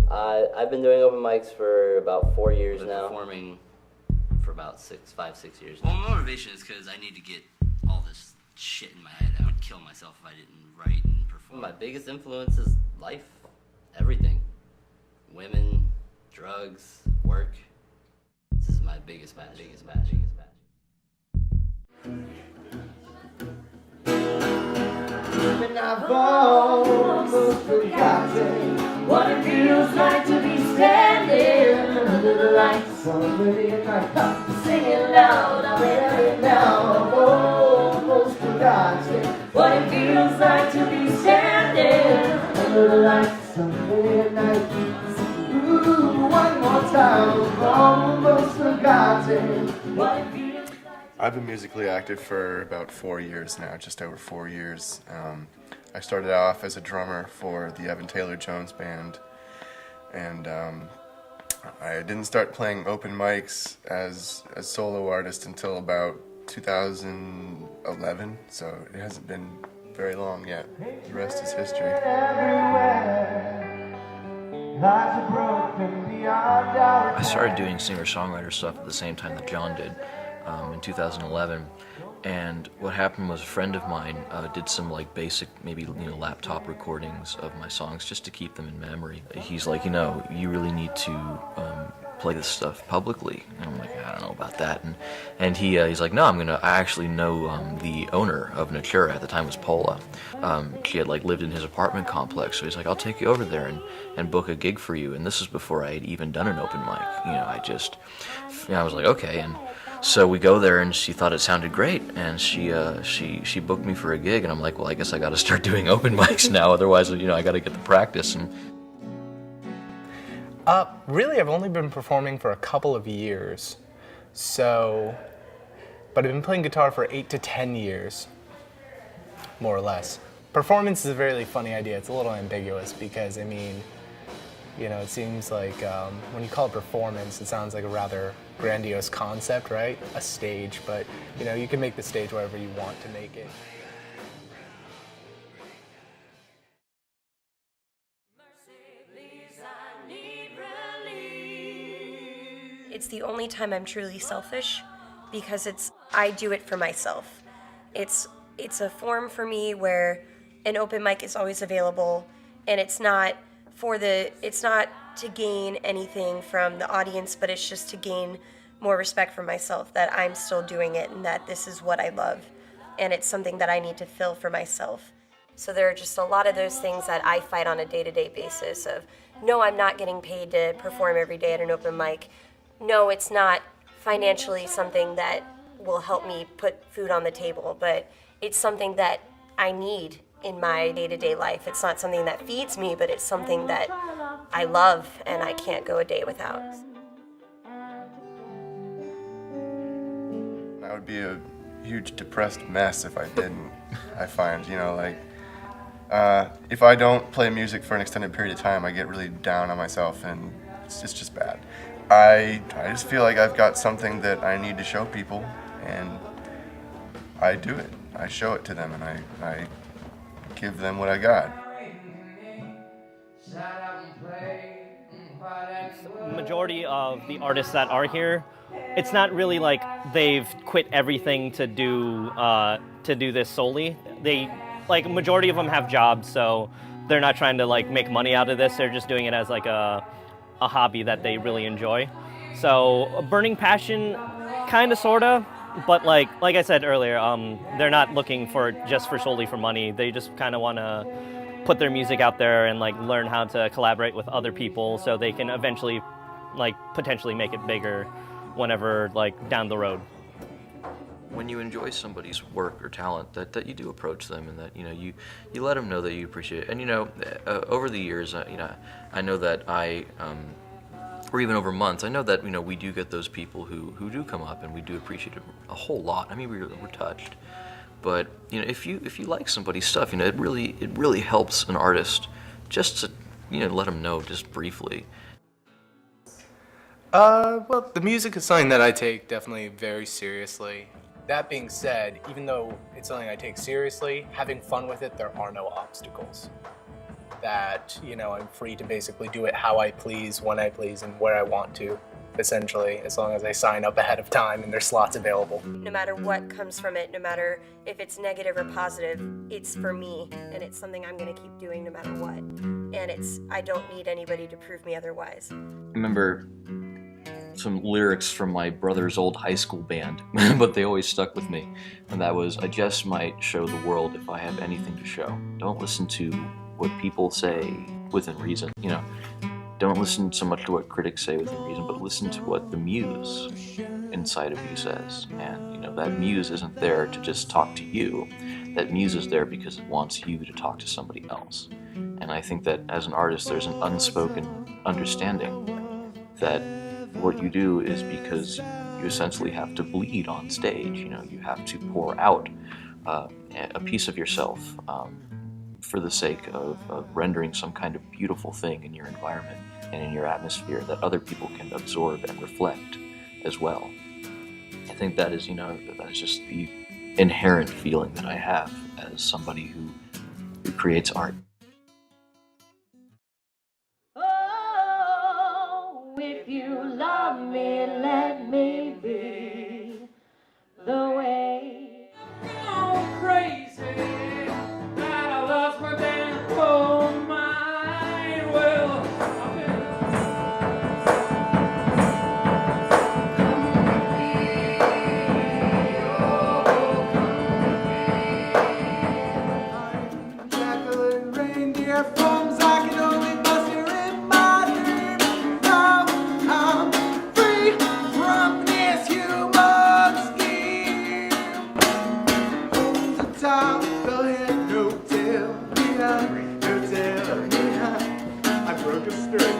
I've been doing open mics for about 4 years now. Performing for about 5, 6 years. Well, my motivation is because I need to get all this shit in my head. I would kill myself if I didn't write and perform. My biggest influence is life, everything. Women, drugs, work. This is my biggest passion. And I've almost forgotten what it feels like to be standing under the lights somebody at night, singing loud, I'm in now. I've almost forgotten what it feels like to be standing under the lights somebody at night. Ooh, one more time, I've almost forgotten what it feels. I've been musically active for about 4 years now, just over 4 years. I started off as a drummer for the Evan Taylor Jones Band, and I didn't start playing open mics as a solo artist until about 2011, so it hasn't been very long yet. The rest is history. I started doing singer-songwriter stuff at the same time that John did. In 2011, and what happened was a friend of mine did some like basic, maybe laptop recordings of my songs just to keep them in memory. He's like, you really need to play this stuff publicly. And I'm like, I don't know about that. And he's like, no, I actually know the owner of Natura. At the time was Paula. She had like lived in his apartment complex, so he's like, I'll take you over there and book a gig for you. And this is before I had even done an open mic. I was like, okay. And so we go there, and she thought it sounded great, and she booked me for a gig, and I'm like, well, I guess I got to start doing open mics now, otherwise, I got to get the practice. And really, I've only been performing for a couple of years, but I've been playing guitar for 8 to 10 years, more or less. Performance is a really funny idea. It's a little ambiguous because, it seems like when you call it performance, it sounds like a rather grandiose concept, right? A stage, but you can make the stage wherever you want to make it. It's the only time I'm truly selfish because I do it for myself. It's a form for me where an open mic is always available, and it's not to gain anything from the audience, but it's just to gain more respect for myself, that I'm still doing it and that this is what I love, and it's something that I need to fill for myself. So there are just a lot of those things that I fight on a day-to-day basis of, no, I'm not getting paid to perform every day at an open mic. No, it's not financially something that will help me put food on the table, but it's something that I need in my day-to-day life. It's not something that feeds me, but it's something that I love and I can't go a day without. I would be a huge depressed mess if I didn't. I find, if I don't play music for an extended period of time, I get really down on myself, and it's just bad. I just feel like I've got something that I need to show people, and I do it. I show it to them, and I give them what I got. The majority of the artists that are here, it's not really like they've quit everything to do this solely. A majority of them have jobs, so they're not trying to make money out of this. They're just doing it as a hobby that they really enjoy. So a burning passion, kind of, sort of. But like I said earlier, they're not looking for solely for money. They just kind of want to put their music out there and learn how to collaborate with other people so they can eventually potentially make it bigger whenever down the road. When you enjoy somebody's work or talent, that you do approach them, and that you let them know that you appreciate it. And over the years, I know that or even over months, I know that we do get those people who do come up, and we do appreciate it a whole lot. We're touched. But if you like somebody's stuff, it really helps an artist just to let them know just briefly. Well, the music is something that I take definitely very seriously. That being said, even though it's something I take seriously, having fun with it, there are no obstacles. that, you know, I'm free to basically do it how I please, when I please, and where I want to, essentially, as long as I sign up ahead of time and there's slots available. No matter what comes from it, no matter if it's negative or positive, it's for me, and it's something I'm gonna keep doing no matter what. And I don't need anybody to prove me otherwise. I remember some lyrics from my brother's old high school band, but they always stuck with me. And that was, I just might show the world if I have anything to show. Don't listen to what people say within reason, you know. Don't listen so much to what critics say within reason, but listen to what the muse inside of you says. And, you know, that muse isn't there to just talk to you. That muse is there because it wants you to talk to somebody else. And I think that as an artist, there's an unspoken understanding that what you do is because you essentially have to bleed on stage. You know, you have to pour out a piece of yourself for the sake of rendering some kind of beautiful thing in your environment and in your atmosphere that other people can absorb and reflect as well. I think that is, you know, that's just the inherent feeling that I have as somebody who creates art. Oh, if you love me, let me be the way. I'm crazy that I lost my damn cold mind. Well, Jacqueline reindeer forms, I can only bust her in my dreams. Now I'm free from this human scheme. The top, go ahead, no tail behind, no tail behind. I broke a string.